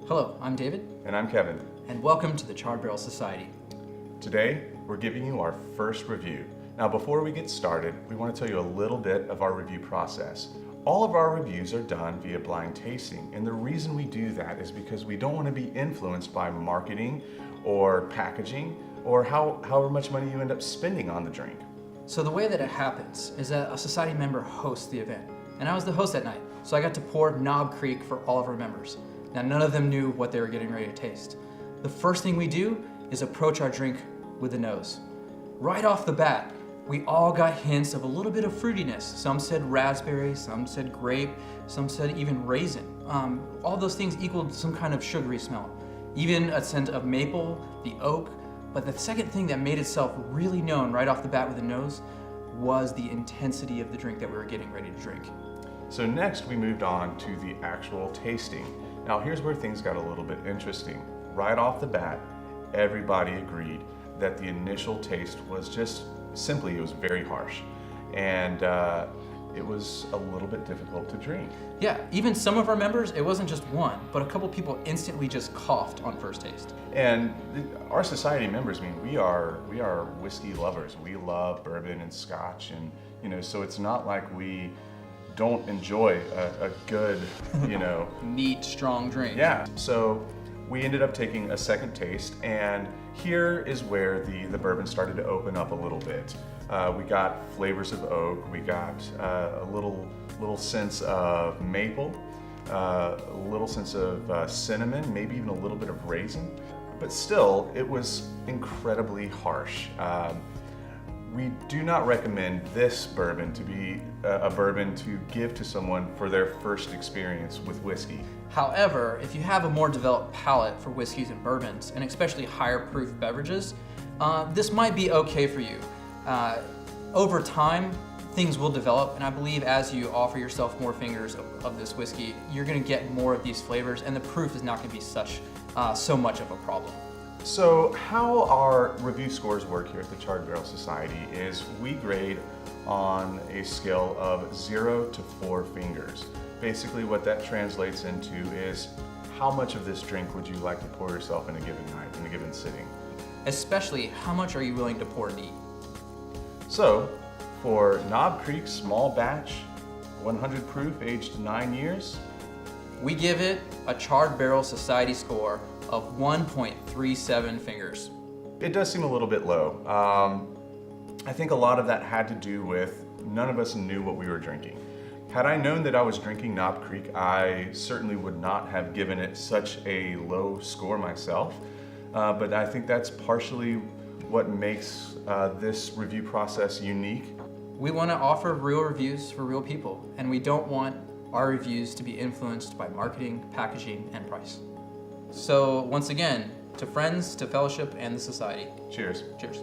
Hello, I'm David, And I'm Kevin. and welcome to the Charred Barrel Society. Today, we're giving you our first review. Now, before we get started, we want to tell you a little bit of our review process. All of our reviews are done via blind tasting, and the reason we do that is because we don't want to be influenced by marketing or packaging or however much money you end up spending on the drink. So the way that it happens is that a society member hosts the event, and I was the host that night, so I got to pour Knob Creek for all of our members. Now, none of them knew what they were getting ready to taste. The first thing we do is approach our drink with the nose. Right off the bat, we all got hints of a little bit of fruitiness. Some said raspberry, some said grape, some said even raisin. All those things equaled some kind of sugary smell. Even a scent of maple, the oak. But the second thing that made itself really known right off the bat with the nose was the intensity of the drink that we were getting ready to drink. So next, we moved on to the actual tasting. Now, here's where things got a little bit interesting. Right off the bat, everybody agreed that the initial taste was just simply, it was very harsh. And it was a little bit difficult to drink. Yeah, even some of our members, it wasn't just one, but a couple people instantly just coughed on first taste. And our society members, I mean, we are whiskey lovers. We love bourbon and scotch, and so it's not like we don't enjoy a good, Neat, strong drink. yeah. So we ended up taking a second taste, and here is where the bourbon started to open up a little bit. We got flavors of oak. We got a little sense of maple, a little sense of cinnamon, maybe even a little bit of raisin. But still, it was incredibly harsh. We do not recommend this bourbon to be a bourbon to give to someone for their first experience with whiskey. However, if you have a more developed palate for whiskeys and bourbons, and especially higher proof beverages, this might be okay for you. Over time, things will develop, and I believe as you offer yourself more fingers of this whiskey, you're gonna get more of these flavors, and the proof is not gonna be so much of a problem. So how our review scores work here at the Charred Barrel Society is we grade on a scale of 0 to 4 fingers. Basically what that translates into is how much of this drink would you like to pour yourself in a given night, in a given sitting. Especially, how much are you willing to pour neat? So for Knob Creek Small Batch, 100 proof, aged 9 years, We give it a Charred Barrel Society score of 1.37 fingers. it does seem a little bit low. I think a lot of that had to do with none of us knew what we were drinking. Had I known that I was drinking Knob Creek, I certainly would not have given it such a low score myself. But I think that's partially what makes this review process unique. We want to offer real reviews for real people, and we don't want our reviews to be influenced by marketing, packaging, and price. So once again, to friends, to fellowship, and the society. Cheers. Cheers.